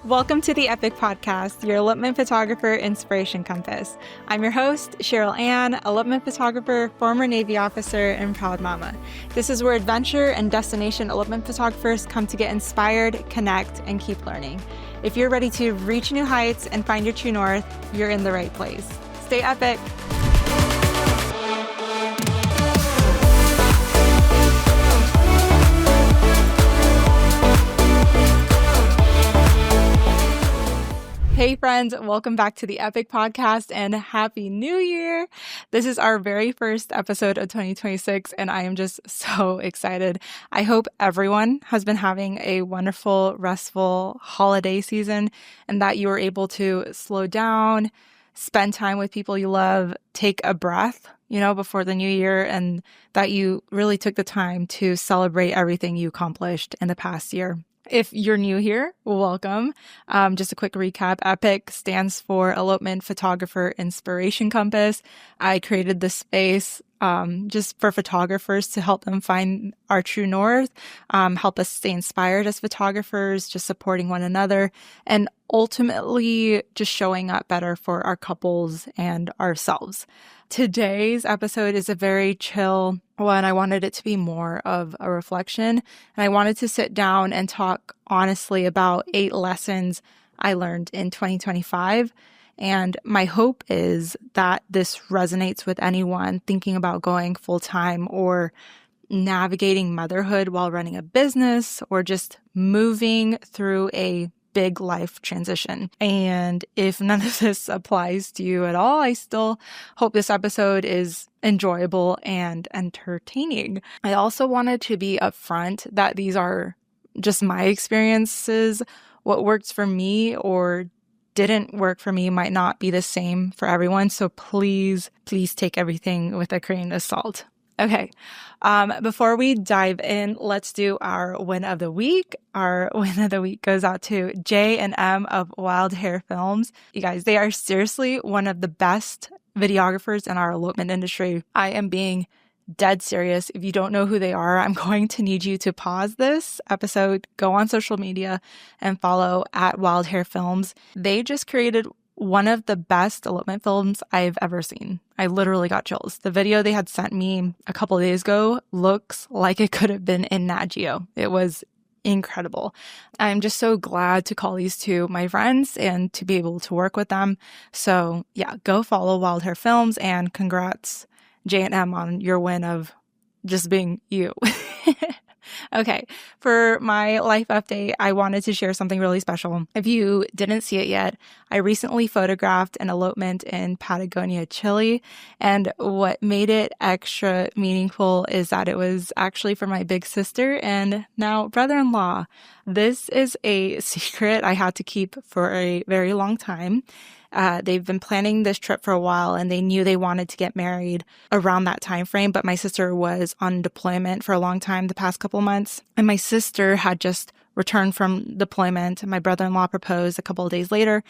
Welcome to the Epic Podcast, your elopement photographer inspiration compass. I'm your host, Sheryl Anne, elopement photographer, former Navy officer, and proud mama. This is where adventure and destination elopement photographers come to get inspired, connect, and keep learning. If you're ready to reach new heights and find your true north, you're in the right place. Stay epic. Hey friends, welcome back to the Epic Podcast and Happy New Year. This is our very first episode of 2026 and I am just so excited. I hope everyone has been having a wonderful, restful holiday season and that you were able to slow down, spend time with people you love, take a breath, before the new year, and that you really took the time to celebrate everything you accomplished in the past year. If you're new here, welcome. Just a quick recap. EPIC stands for Elopement Photographer Inspiration Compass. I created this space just for photographers to help them find our true north, help us stay inspired as photographers, just supporting one another, and ultimately just showing up better for our couples and ourselves. Today's episode is a very chill one. I wanted it to be more of a reflection, and I wanted to sit down and talk honestly about 8 lessons I learned in 2025. And my hope is that this resonates with anyone thinking about going full-time or navigating motherhood while running a business or just moving through a big life transition. And if none of this applies to you at all, I still hope this episode is enjoyable and entertaining. I also wanted to be upfront that these are just my experiences. What works for me or didn't work for me might not be the same for everyone. So please take everything with a grain of salt. Okay. Before we dive in, let's do our win of the week. Our win of the week goes out to J and M of Wild Hair Films. You guys, they are seriously one of the best videographers in our elopement industry. I am being dead serious. If you don't know who they are, I'm going to need you to pause this episode, go on social media and follow at Wild Hair Films. They just created one of the best elopement films I've ever seen. I literally got chills. The video they had sent me a couple of days ago looks like it could have been in Nat Geo. It was incredible. I'm just so glad to call these two my friends and to be able to work with them. So yeah, go follow Wild Hair Films and congrats J&M on your win of just being you. Okay, for my life update, I wanted to share something really special. If you didn't see it yet, I recently photographed an elopement in Patagonia, Chile, and what made it extra meaningful is that it was actually for my big sister and now brother-in-law. This is a secret I had to keep for a very long time. They've been planning this trip for a while and they knew they wanted to get married around that time frame, but my sister was on deployment for a long time the past couple months. And my sister had just returned from deployment. My brother-in-law proposed a couple of days later.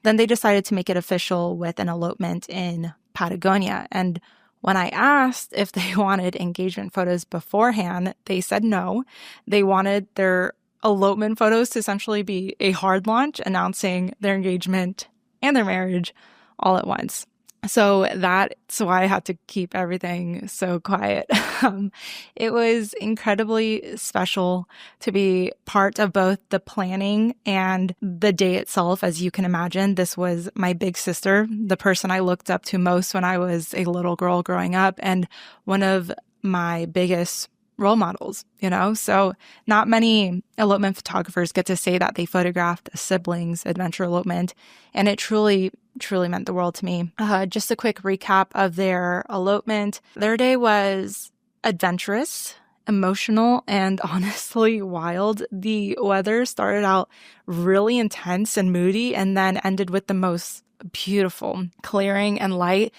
Then they decided to make it official with an elopement in Patagonia. And when I asked if they wanted engagement photos beforehand, they said no. They wanted their elopement photos to essentially be a hard launch announcing their engagement and their marriage all at once. So that's why I had to keep everything so quiet. It was incredibly special to be part of both the planning and the day itself. As you can imagine, this was my big sister, the person I looked up to most when I was a little girl growing up, and one of my biggest role models, So not many elopement photographers get to say that they photographed a siblings adventure elopement, and it truly meant the world to me. Just a quick recap of their elopement. Their day was adventurous, emotional, and honestly wild. The weather started out really intense and moody and then ended with the most beautiful clearing and light.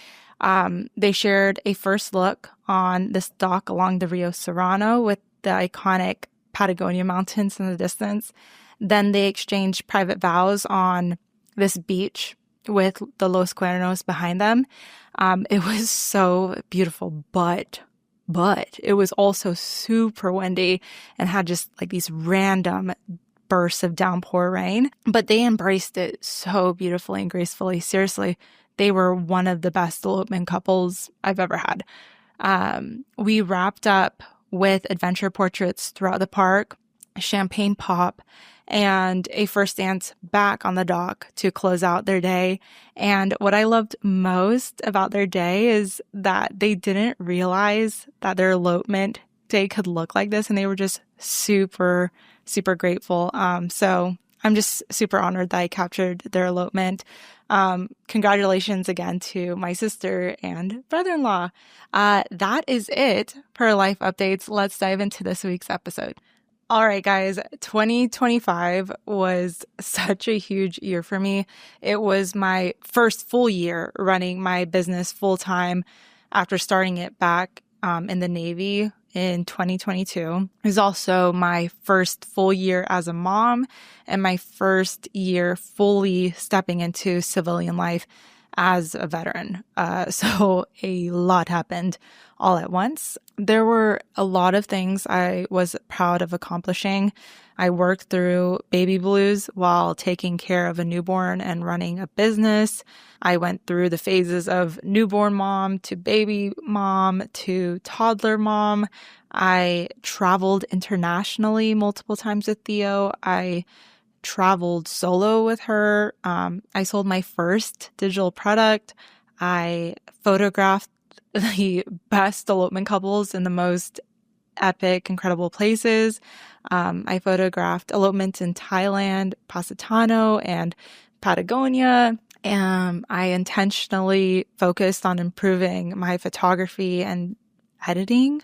They shared a first look on this dock along the Rio Serrano with the iconic Patagonia mountains in the distance. Then they exchanged private vows on this beach with the Los Cuernos behind them. It was so beautiful, but it was also super windy and had just like these random bursts of downpour rain, but they embraced it so beautifully and gracefully. Seriously, they were one of the best elopement couples I've ever had. We wrapped up with adventure portraits throughout the park, champagne pop, and a first dance back on the dock to close out their day. And what I loved most about their day is that they didn't realize that their elopement day could look like this, and they were just super, super grateful. So I'm just super honored that I captured their elopement. Congratulations again to my sister and brother-in-law. That is it for life updates. Let's dive into this week's episode. All right, guys, 2025 was such a huge year for me. It was my first full year running my business full time after starting it back in the Navy in 2022. It was also my first full year as a mom and my first year fully stepping into civilian life as a veteran. So a lot happened all at once. There were a lot of things I was proud of accomplishing. I worked through baby blues while taking care of a newborn and running a business. I went through the phases of newborn mom to baby mom to toddler mom. I traveled internationally multiple times with Theo. I traveled solo with her. I sold my first digital product. I photographed the best elopement couples in the most epic, incredible places. I photographed elopements in Thailand, Positano, and Patagonia. And I intentionally focused on improving my photography and editing.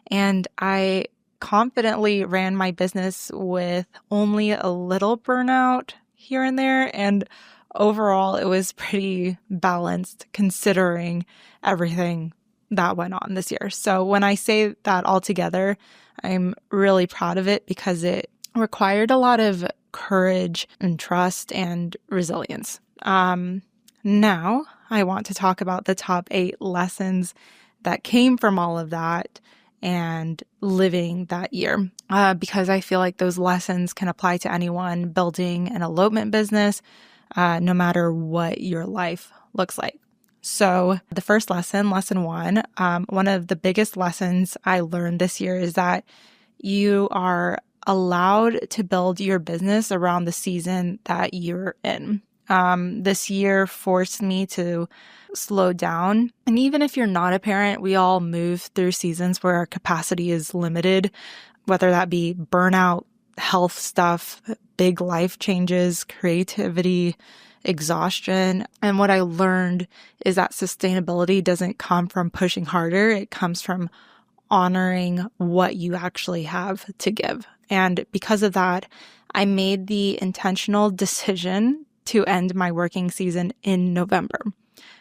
And I confidently ran my business with only a little burnout here and there. And overall, it was pretty balanced considering everything that went on this year. So when I say that all together, I'm really proud of it because it required a lot of courage and trust and resilience. Now I want to talk about the top 8 lessons that came from all of that and living that year, because I feel like those lessons can apply to anyone building an elopement business, no matter what your life looks like. So the first lesson, lesson 1, one of the biggest lessons I learned this year is that you are allowed to build your business around the season that you're in. This year forced me to slow down. And even if you're not a parent, we all move through seasons where our capacity is limited, whether that be burnout, health stuff, big life changes, creativity, exhaustion. And what I learned is that sustainability doesn't come from pushing harder. It comes from honoring what you actually have to give. And because of that, I made the intentional decision to end my working season in November.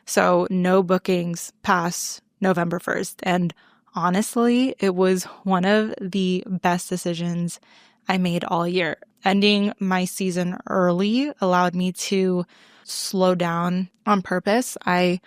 So no bookings past November 1st. And honestly, it was one of the best decisions I made all year. Ending my season early allowed me to slow down on purpose. I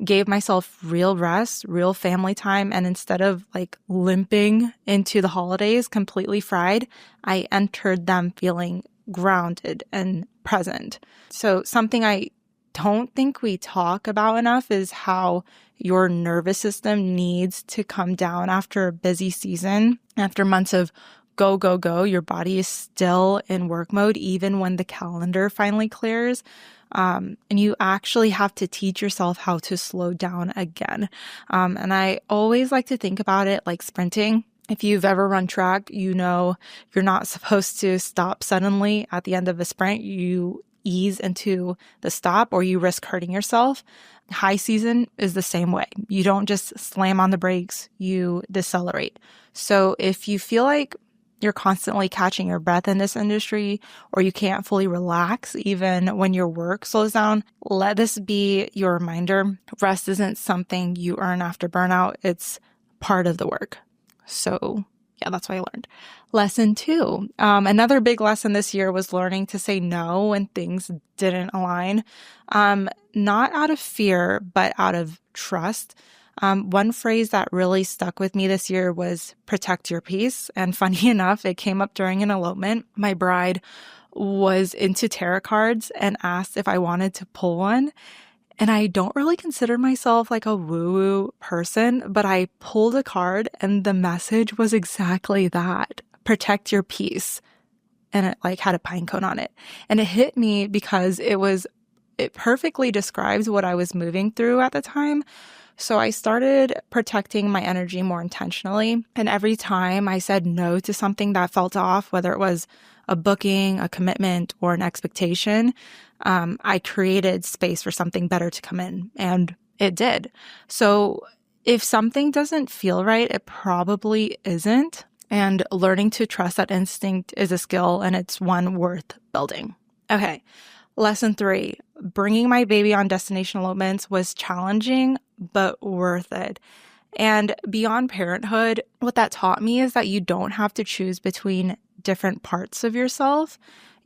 gave myself real rest, real family time. And instead of limping into the holidays completely fried, I entered them feeling grounded and present. So something I don't think we talk about enough is how your nervous system needs to come down after a busy season. After months of go, go, go, your body is still in work mode, even when the calendar finally clears. And you actually have to teach yourself how to slow down again. And I always like to think about it like sprinting. If you've ever run track, you know you're not supposed to stop suddenly at the end of a sprint. You ease into the stop or you risk hurting yourself. High season is the same way. You don't just slam on the brakes, you decelerate. So if you feel like you're constantly catching your breath in this industry or you can't fully relax even when your work slows down, let this be your reminder. Rest isn't something you earn after burnout. It's part of the work. So yeah, that's what I learned. Lesson 2. Another big lesson this year was learning to say no when things didn't align. Not out of fear, but out of trust. One phrase that really stuck with me this year was protect your peace. And funny enough, it came up during an elopement. My bride was into tarot cards and asked if I wanted to pull one. And I don't really consider myself like a woo-woo person, but I pulled a card and the message was exactly that. Protect your peace. And it like had a pine cone on it. And it hit me because it perfectly describes what I was moving through at the time. So I started protecting my energy more intentionally. And every time I said no to something that felt off, whether it was a booking, a commitment, or an expectation, I created space for something better to come in. And it did. So if something doesn't feel right, it probably isn't. And learning to trust that instinct is a skill, and it's one worth building. Okay. Lesson 3, bringing my baby on destination elopements was challenging, but worth it. And beyond parenthood, what that taught me is that you don't have to choose between different parts of yourself.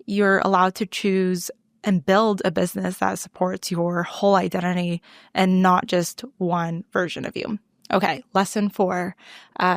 You're allowed to choose and build a business that supports your whole identity and not just one version of you. Okay, lesson 4,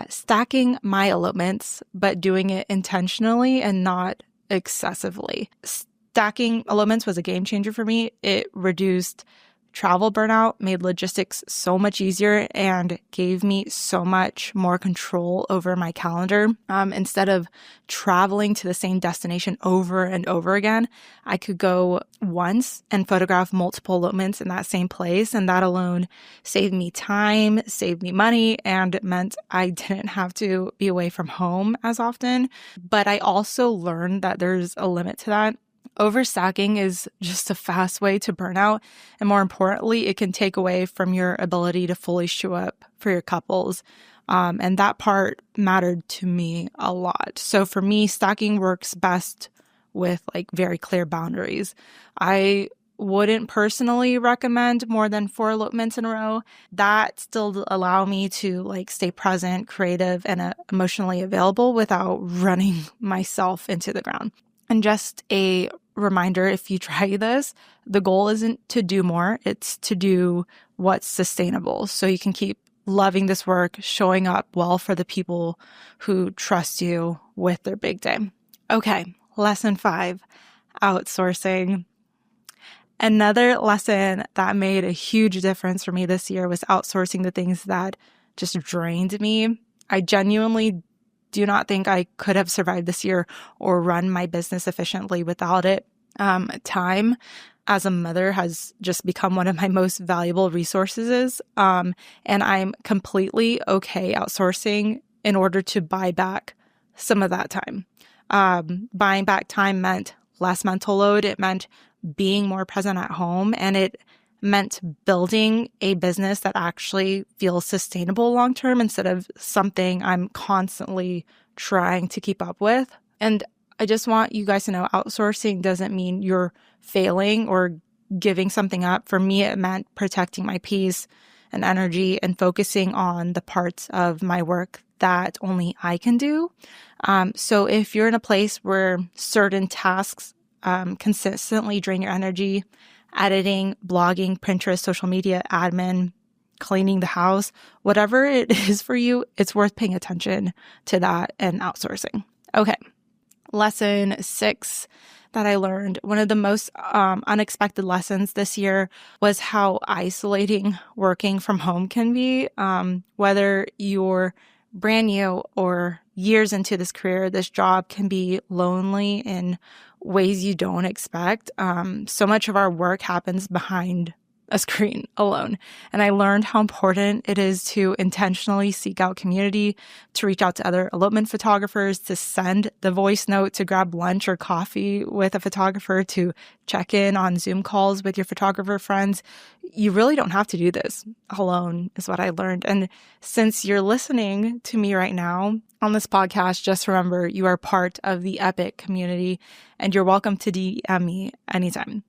stacking my elopements, but doing it intentionally and not excessively. Stacking elopements was a game changer for me. It reduced travel burnout, made logistics so much easier, and gave me so much more control over my calendar. Instead of traveling to the same destination over and over again, I could go once and photograph multiple elopements in that same place. And that alone saved me time, saved me money, and it meant I didn't have to be away from home as often. But I also learned that there's a limit to that. Overstacking is just a fast way to burnout. And more importantly, it can take away from your ability to fully show up for your couples. And that part mattered to me a lot. So for me, stacking works best with like very clear boundaries. I wouldn't personally recommend more than 4 elopements in a row. That still allow me to like stay present, creative, and emotionally available without running myself into the ground. And just a reminder, if you try this, the goal isn't to do more, it's to do what's sustainable. So you can keep loving this work, showing up well for the people who trust you with their big day. Okay, lesson 5, outsourcing. Another lesson that made a huge difference for me this year was outsourcing the things that just drained me. I genuinely do not think I could have survived this year or run my business efficiently without it. Time as a mother has just become one of my most valuable resources. And I'm completely okay outsourcing in order to buy back some of that time. Buying back time meant less mental load. It meant being more present at home, and it meant building a business that actually feels sustainable long-term instead of something I'm constantly trying to keep up with. And I just want you guys to know outsourcing doesn't mean you're failing or giving something up. For me, it meant protecting my peace and energy and focusing on the parts of my work that only I can do. So if you're in a place where certain tasks consistently drain your energy, editing, blogging, Pinterest, social media, admin, cleaning the house, whatever it is for you, it's worth paying attention to that and outsourcing. Okay. Lesson 6 that I learned, one of the most unexpected lessons this year was how isolating working from home can be. Whether you're brand new or years into this career, this job can be lonely in ways you don't expect. So much of our work happens behind a screen alone. And I learned how important it is to intentionally seek out community, to reach out to other elopement photographers, to send the voice note, to grab lunch or coffee with a photographer, to check in on Zoom calls with your photographer friends. You really don't have to do this alone, is what I learned. And since you're listening to me right now on this podcast, just remember you are part of the Epic community and you're welcome to DM me anytime.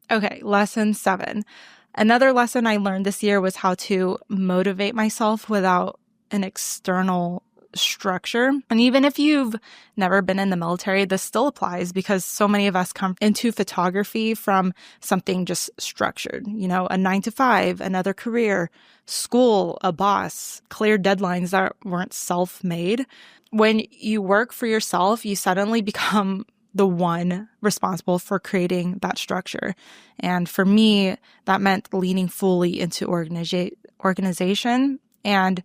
Okay, lesson 7. Another lesson I learned this year was how to motivate myself without an external structure. And even if you've never been in the military, this still applies because so many of us come into photography from something just structured, a 9 to 5, another career, school, a boss, clear deadlines that weren't self-made. When you work for yourself, you suddenly become the one responsible for creating that structure. And for me, that meant leaning fully into organization. And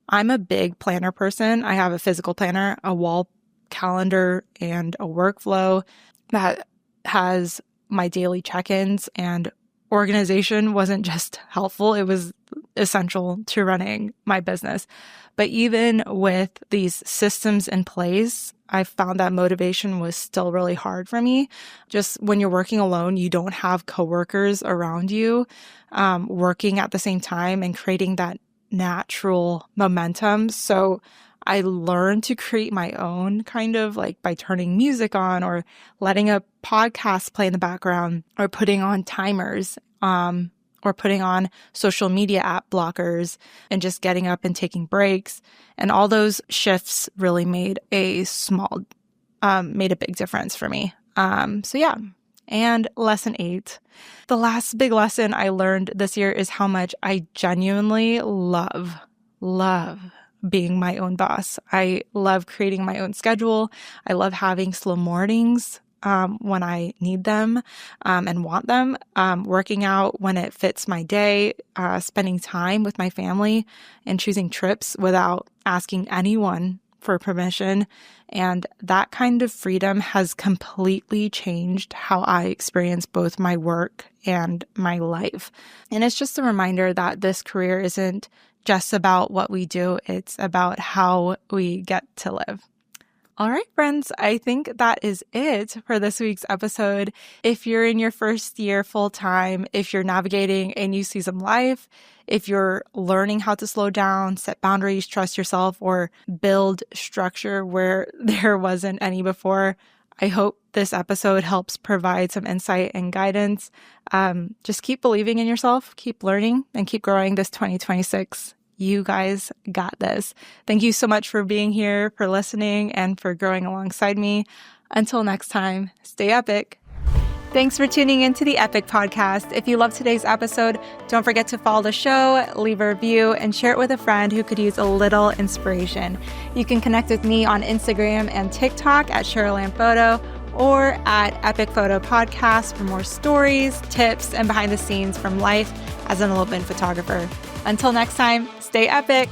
I'm a big planner person. I have a physical planner, a wall calendar, and a workflow that has my daily check-ins, and organization wasn't just helpful, it was essential to running my business. But even with these systems in place, I found that motivation was still really hard for me. Just when you're working alone, you don't have coworkers around you working at the same time and creating that natural momentum. So I learned to create my own kind of like by turning music on or letting a podcast play in the background or putting on timers, or putting on social media app blockers and just getting up and taking breaks. And all those shifts really made a big difference for me. So yeah. And lesson 8. The last big lesson I learned this year is how much I genuinely love being my own boss. I love creating my own schedule. I love having slow mornings when I need them and want them, working out when it fits my day, spending time with my family, and choosing trips without asking anyone for permission. And that kind of freedom has completely changed how I experience both my work and my life. And it's just a reminder that this career isn't just about what we do, it's about how we get to live. All right, friends, I think that is it for this week's episode. If you're in your first year full-time, if you're navigating a new season of life, if you're learning how to slow down, set boundaries, trust yourself, or build structure where there wasn't any before, I hope this episode helps provide some insight and guidance. Just keep believing in yourself, keep learning, and keep growing this 2026. You guys got this. Thank you so much for being here, for listening, and for growing alongside me. Until next time, stay epic. Thanks for tuning into the Epic Podcast. If you love today's episode, don't forget to follow the show, leave a review, and share it with a friend who could use a little inspiration. You can connect with me on Instagram and TikTok at Sheryl Anne Photo or at Epic Photo Podcast for more stories, tips, and behind the scenes from life as an elopement photographer. Until next time, stay epic.